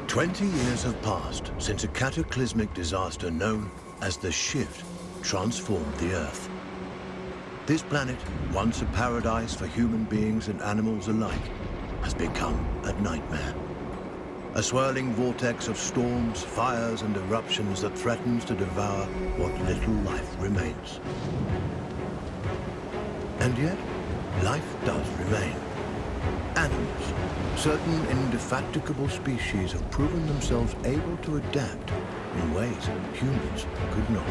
20 years have passed since a cataclysmic disaster known as the Shift transformed the Earth. This planet, once a paradise for human beings and animals alike, has become a nightmare. A swirling vortex of storms, fires, and eruptions that threatens to devour what little life remains. And yet, life does remain. Animals, certain indefatigable species have proven themselves able to adapt in ways humans could not.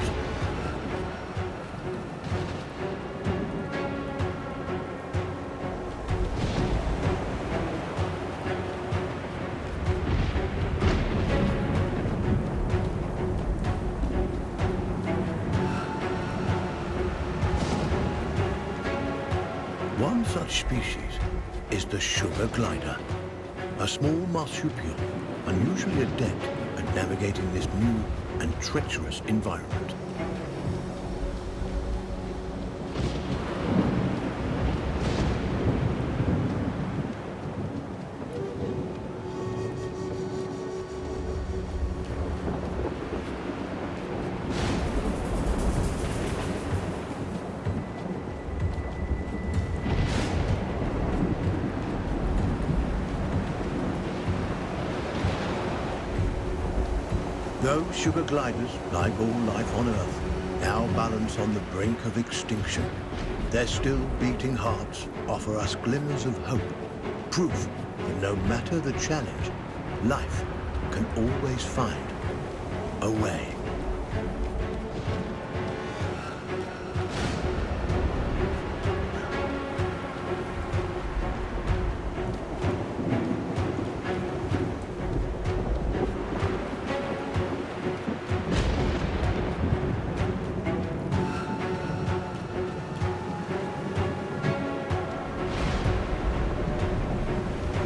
One such species is the sugar glider, a small marsupial unusually adept at navigating this new and treacherous environment. Those sugar gliders, like all life on Earth, now balance on the brink of extinction. Their still beating hearts offer us glimmers of hope, proof that no matter the challenge, life can always find a way.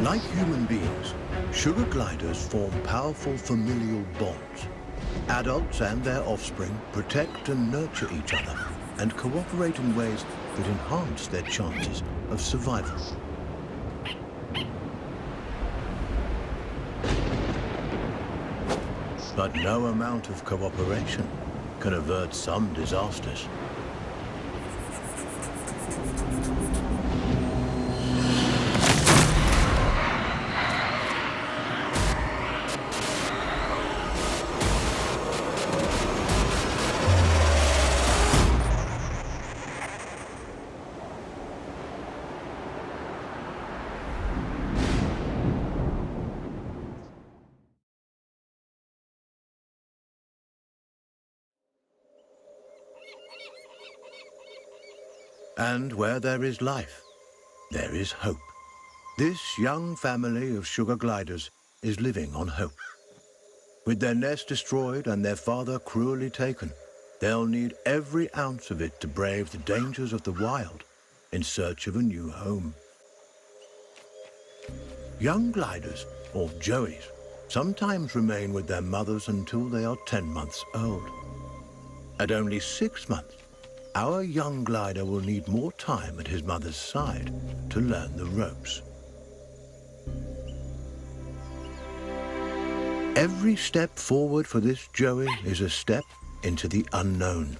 Like human beings, sugar gliders form powerful familial bonds. Adults and their offspring protect and nurture each other and cooperate in ways that enhance their chances of survival. But no amount of cooperation can avert some disasters. And where there is life, there is hope. This young family of sugar gliders is living on hope. With their nest destroyed and their father cruelly taken, they'll need every ounce of it to brave the dangers of the wild in search of a new home. Young gliders, or joeys, sometimes remain with their mothers until they are 10 months old. At only 6 months, our young glider will need more time at his mother's side to learn the ropes. Every step forward for this joey is a step into the unknown.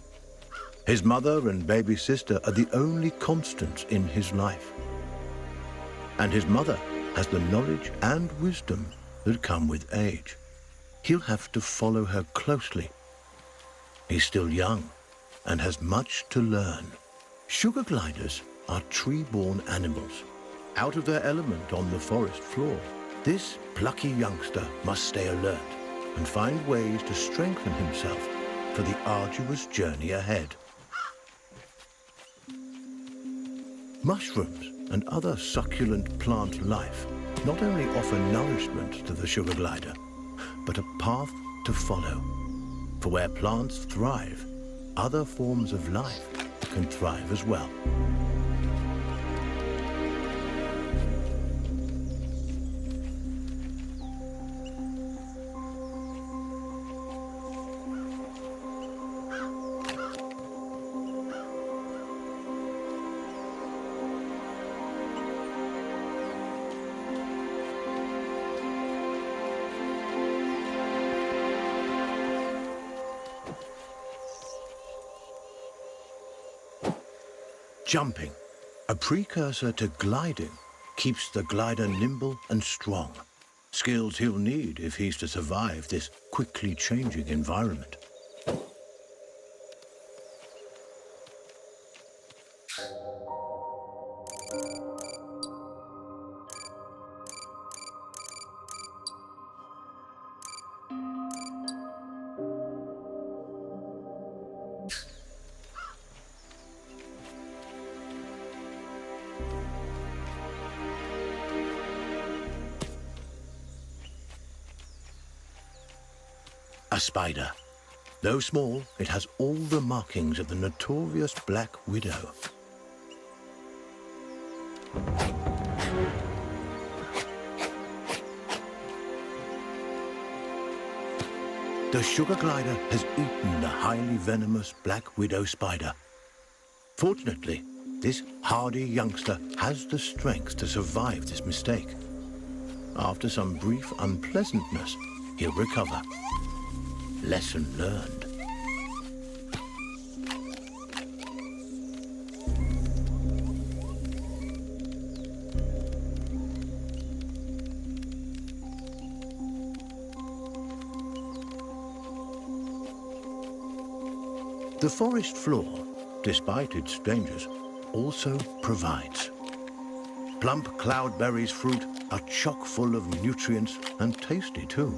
His mother and baby sister are the only constants in his life. And his mother has the knowledge and wisdom that come with age. He'll have to follow her closely. He's still young and has much to learn. Sugar gliders are tree-born animals. Out of their element on the forest floor, this plucky youngster must stay alert and find ways to strengthen himself for the arduous journey ahead. Mushrooms and other succulent plant life not only offer nourishment to the sugar glider, but a path to follow. For where plants thrive, other forms of life can thrive as well. Jumping, a precursor to gliding, keeps the glider nimble and strong. Skills he'll need if he's to survive this quickly changing environment. A spider. Though small, it has all the markings of the notorious Black Widow. The sugar glider has eaten the highly venomous Black Widow spider. Fortunately, this hardy youngster has the strength to survive this mistake. After some brief unpleasantness, he'll recover. Lesson learned. The forest floor, despite its dangers, also provides. Plump cloudberries fruit are chock full of nutrients and tasty too.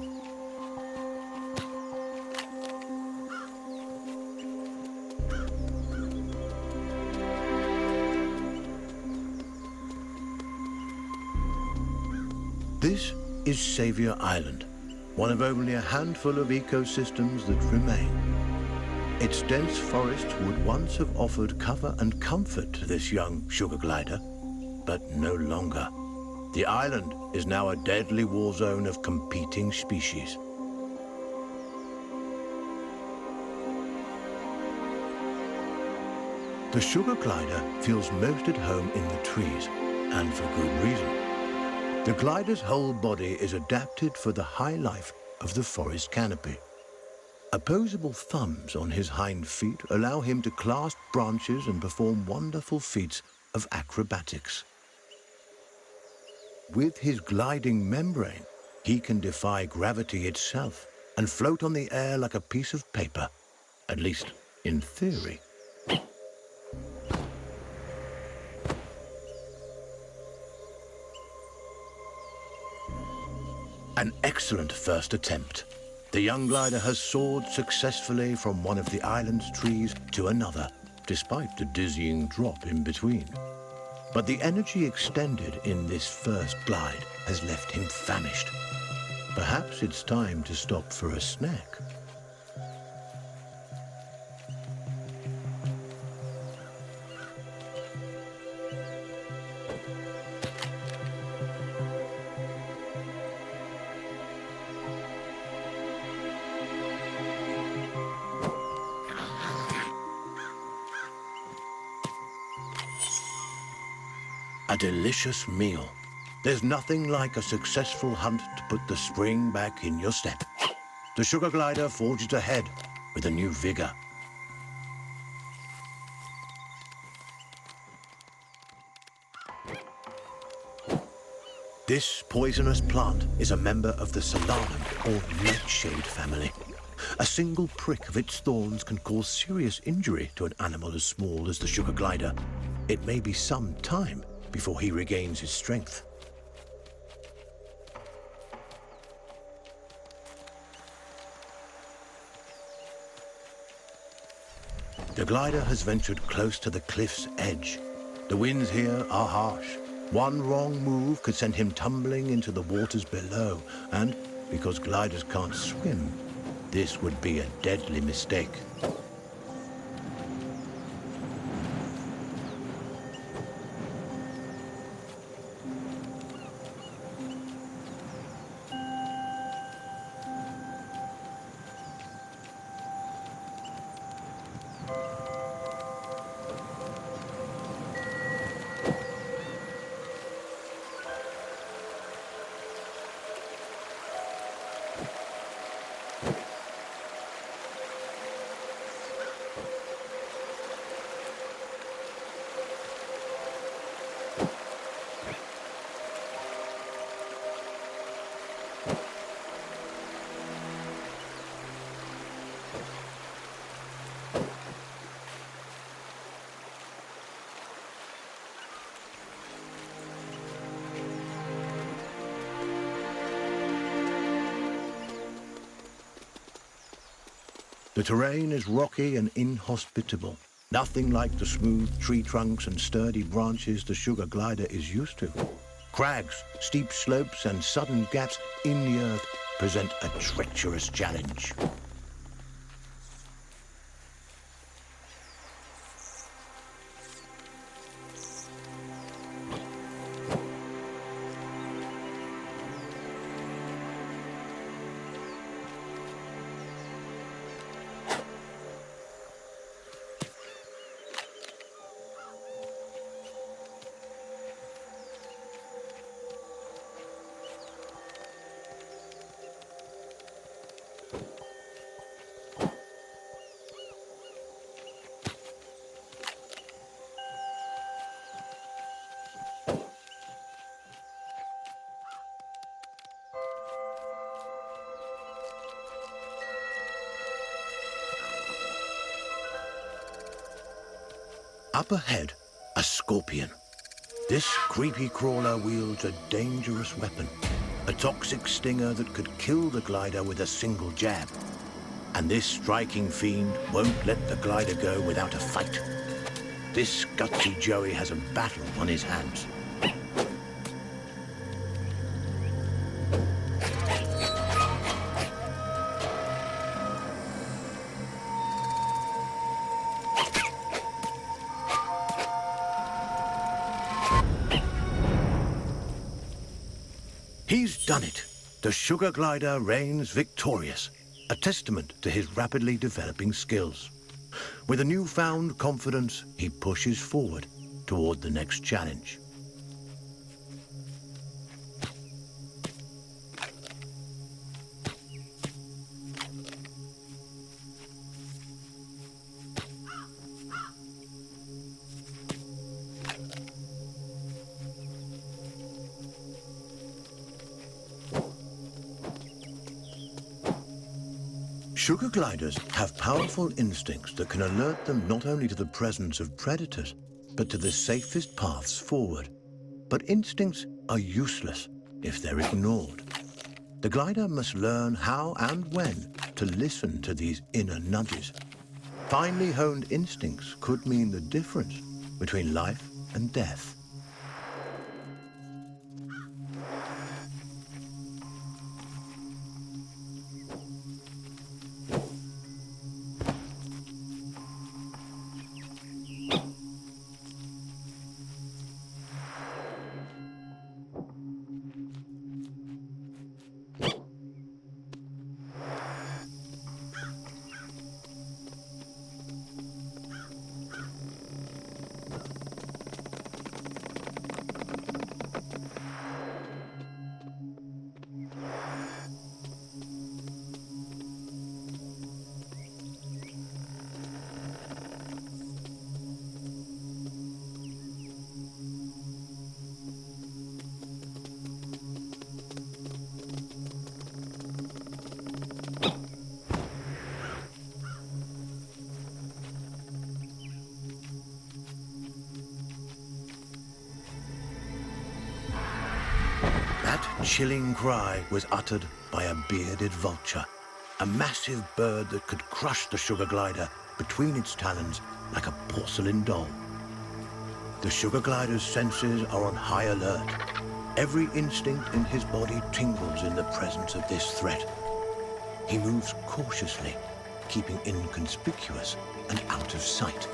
This is Saviour Island, one of only a handful of ecosystems that remain. Its dense forests would once have offered cover and comfort to this young sugar glider, but no longer. The island is now a deadly war zone of competing species. The sugar glider feels most at home in the trees, and for good reason. The glider's whole body is adapted for the high life of the forest canopy. Opposable thumbs on his hind feet allow him to clasp branches and perform wonderful feats of acrobatics. With his gliding membrane, he can defy gravity itself and float on the air like a piece of paper, at least in theory. An excellent first attempt. The young glider has soared successfully from one of the island's trees to another, despite the dizzying drop in between. But the energy expended in this first glide has left him famished. Perhaps it's time to stop for a snack. A delicious meal. There's nothing like a successful hunt to put the spring back in your step. The sugar glider forges ahead with a new vigor. This poisonous plant is a member of the solanum or nightshade family. A single prick of its thorns can cause serious injury to an animal as small as the sugar glider. It may be some time before he regains his strength. The glider has ventured close to the cliff's edge. The winds here are harsh. One wrong move could send him tumbling into the waters below, and because gliders can't swim, this would be a deadly mistake. The terrain is rocky and inhospitable, nothing like the smooth tree trunks and sturdy branches the sugar glider is used to. Crags, steep slopes, and sudden gaps in the earth present a treacherous challenge. Up ahead, a scorpion. This creepy crawler wields a dangerous weapon, a toxic stinger that could kill the glider with a single jab. And this striking fiend won't let the glider go without a fight. This gutsy Joey has a battle on his hands. He's done it. The sugar glider reigns victorious, a testament to his rapidly developing skills. With a newfound confidence, he pushes forward toward the next challenge. Sugar gliders have powerful instincts that can alert them not only to the presence of predators, but to the safest paths forward. But instincts are useless if they're ignored. The glider must learn how and when to listen to these inner nudges. Finely honed instincts could mean the difference between life and death. That chilling cry was uttered by a bearded vulture, a massive bird that could crush the sugar glider between its talons like a porcelain doll. The sugar glider's senses are on high alert. Every instinct in his body tingles in the presence of this threat. He moves cautiously, keeping inconspicuous and out of sight.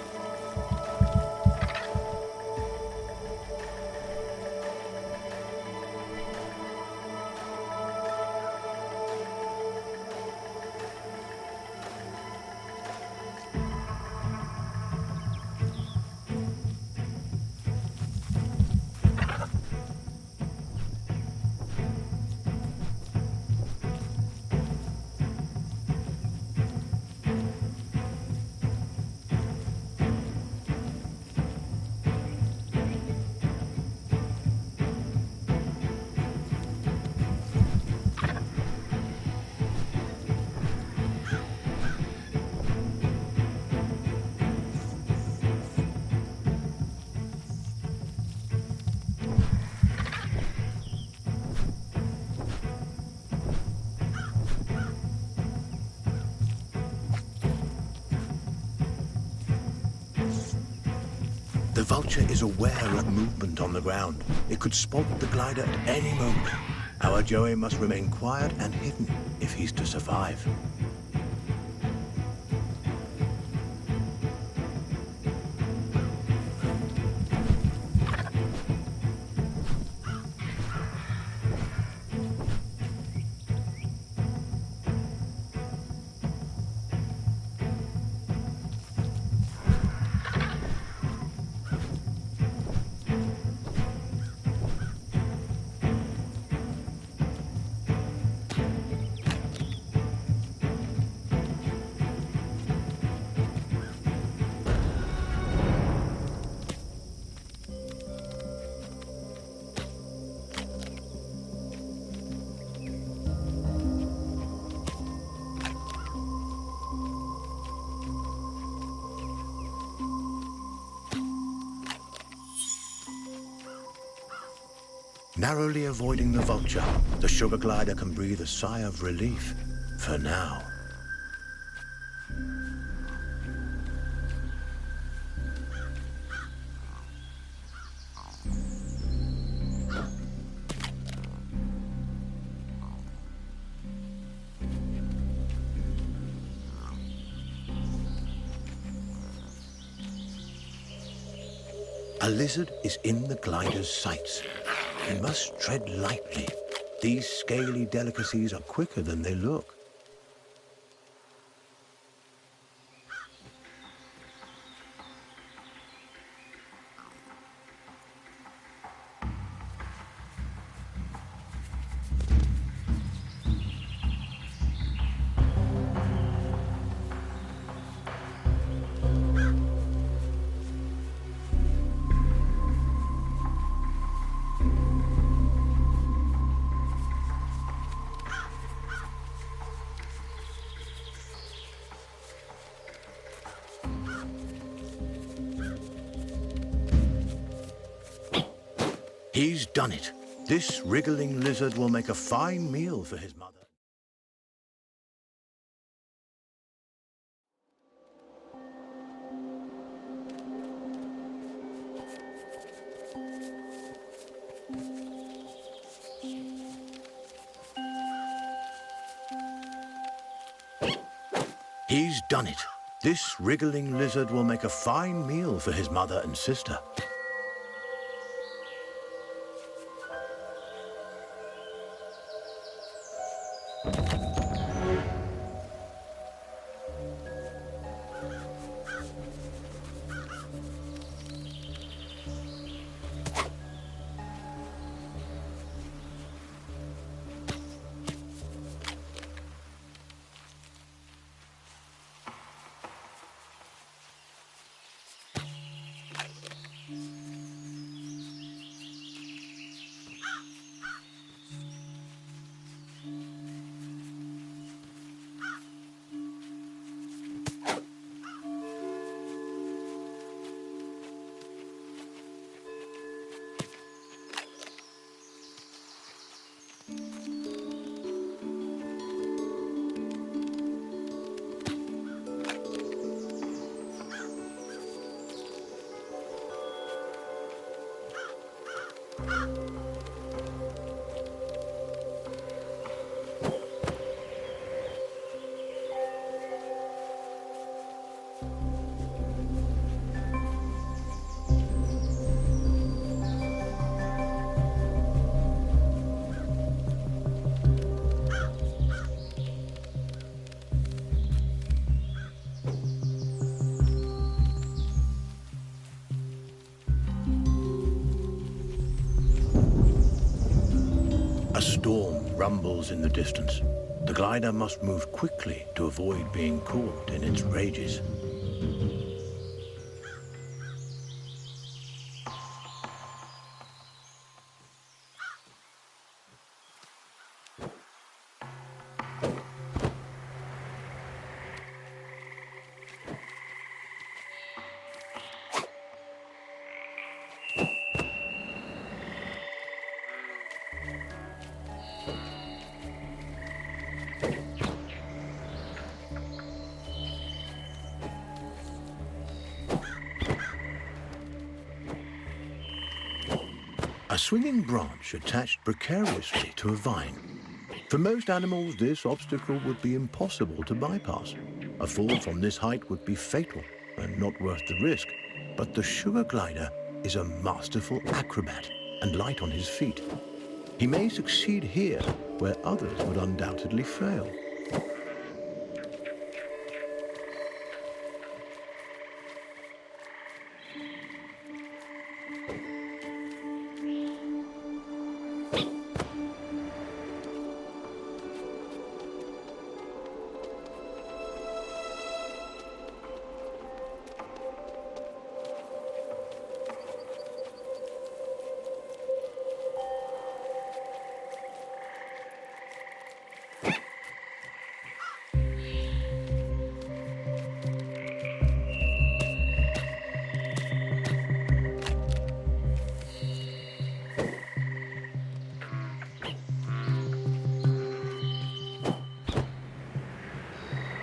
vulture is aware of movement on the ground. It could spot the glider at any moment. Our Joey must remain quiet and hidden if he's to survive. Narrowly avoiding the vulture, the sugar glider can breathe a sigh of relief for now. A lizard is in the glider's sights. He must tread lightly. These scaly delicacies are quicker than they look. He's done it. This wriggling lizard will make a fine meal for his mother. He's done it. This wriggling lizard will make a fine meal for his mother and sister. A storm rumbles in the distance. The glider must move quickly to avoid being caught in its rages. A swinging branch attached precariously to a vine. For most animals, this obstacle would be impossible to bypass. A fall from this height would be fatal and not worth the risk. But the sugar glider is a masterful acrobat and light on his feet. He may succeed here where others would undoubtedly fail.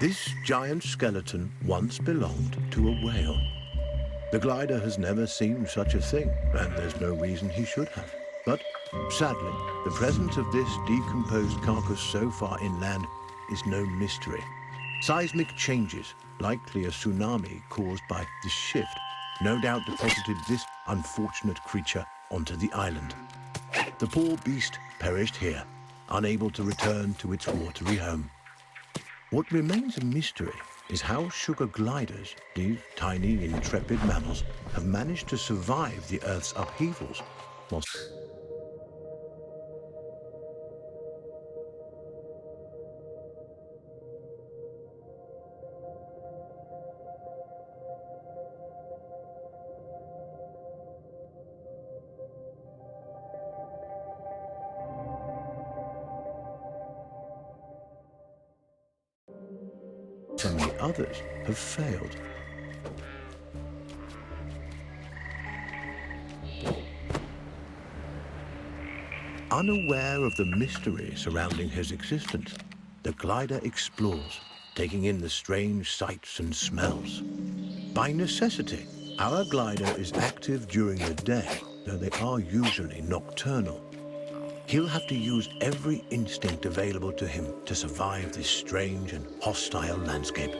This giant skeleton once belonged to a whale. The glider has never seen such a thing, and there's no reason he should have. But sadly, the presence of this decomposed carcass so far inland is no mystery. Seismic changes, likely a tsunami caused by this shift, no doubt deposited this unfortunate creature onto the island. The poor beast perished here, unable to return to its watery home. What remains a mystery is how sugar gliders, these tiny, intrepid mammals, have managed to survive the Earth's upheavals whilst so many others have failed. Unaware of the mystery surrounding his existence, the glider explores, taking in the strange sights and smells. By necessity, our glider is active during the day, though they are usually nocturnal. He'll have to use every instinct available to him to survive this strange and hostile landscape.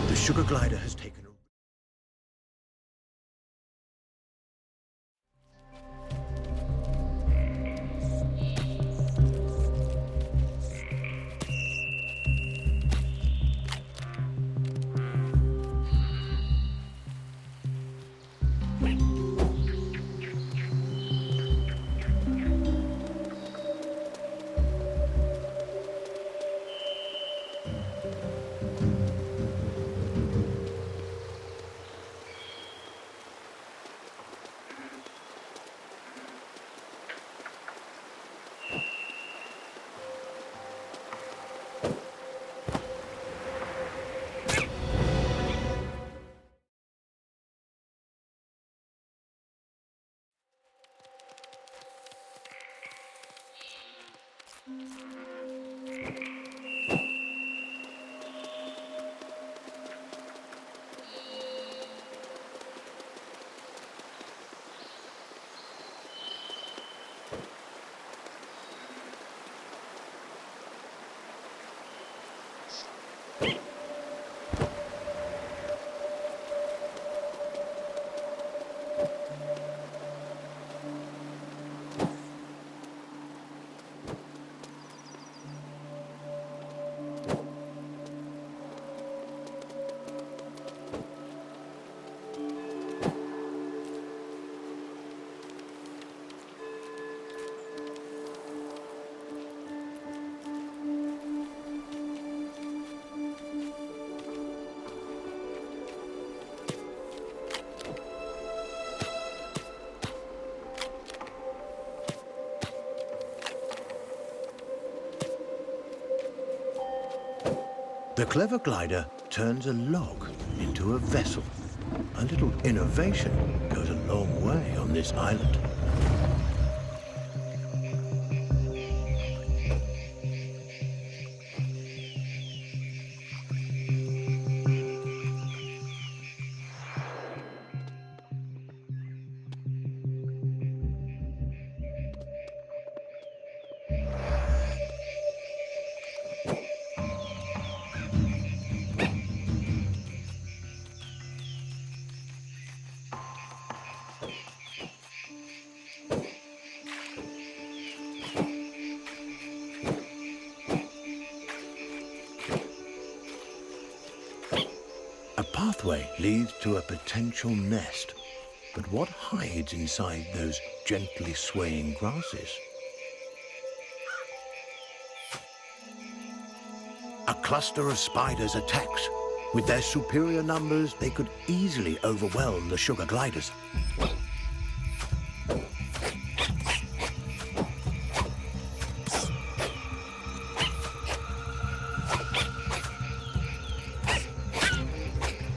The sugar glider has taken a... The clever glider turns a log into a vessel. A little innovation goes a long way on this island. A pathway leads to a potential nest, but what hides inside those gently swaying grasses? A cluster of spiders attacks. With their superior numbers, they could easily overwhelm the sugar gliders.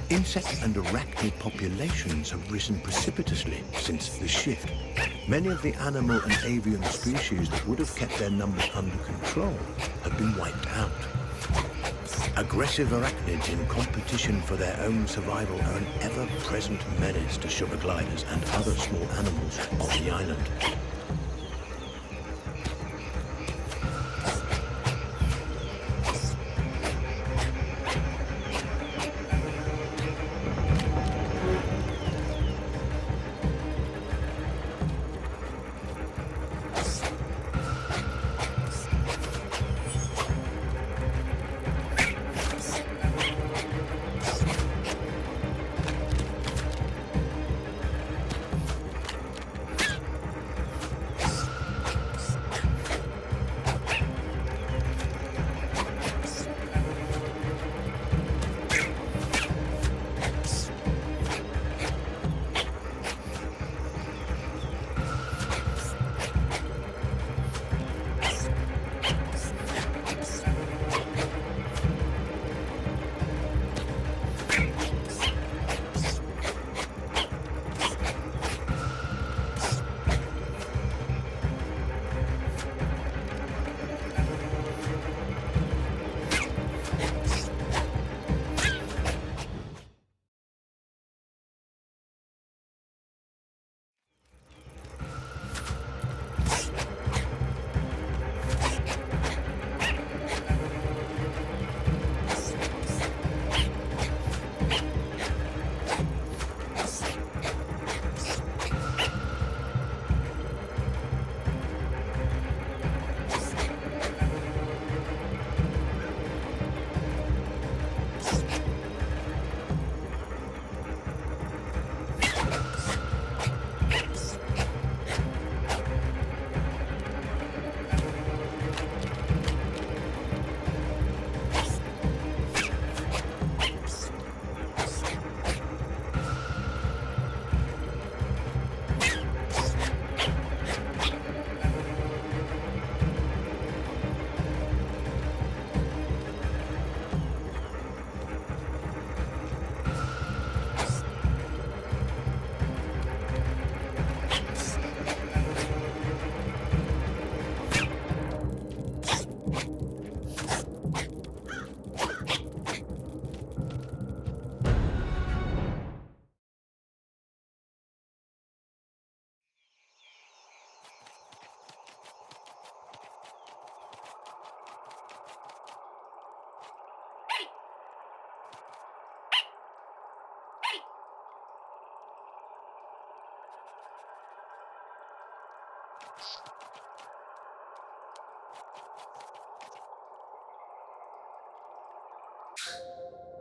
Insect and arachnid populations have risen precipitously since the shift. Many of the animal and avian species that would have kept their numbers under control have been wiped out. Aggressive arachnids in competition for their own survival are an ever-present menace to sugar gliders and other small animals on the island.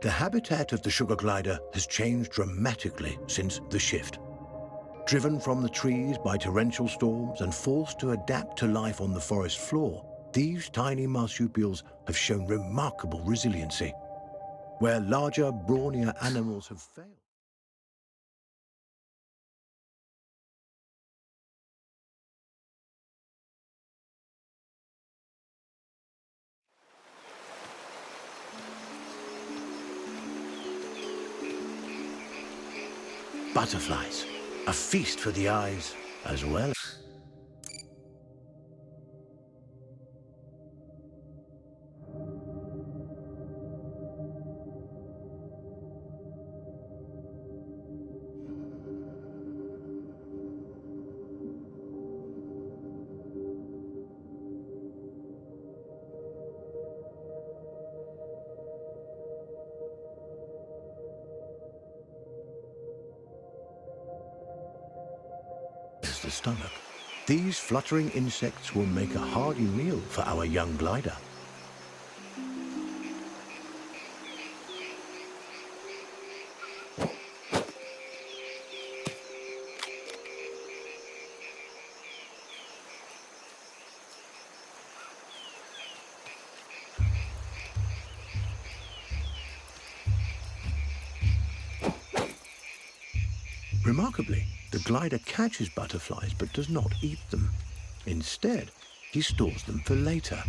The habitat of the sugar glider has changed dramatically since the shift. Driven from the trees by torrential storms and forced to adapt to life on the forest floor, these tiny marsupials have shown remarkable resiliency. Where larger, brawnier animals have failed. Butterflies, a feast for the eyes as well. The stomach. These fluttering insects will make a hearty meal for our young glider. Remarkably, the glider catches butterflies but does not eat them. Instead, he stores them for later.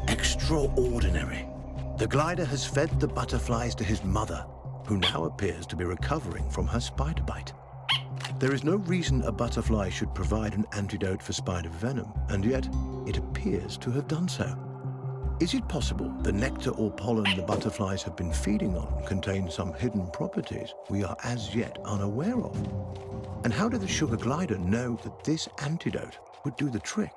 Extraordinary. The glider has fed the butterflies to his mother, who now appears to be recovering from her spider bite. There is no reason a butterfly should provide an antidote for spider venom, and yet it appears to have done so. Is it possible the nectar or pollen the butterflies have been feeding on contains some hidden properties we are as yet unaware of? And how did the sugar glider know that this antidote would do the trick?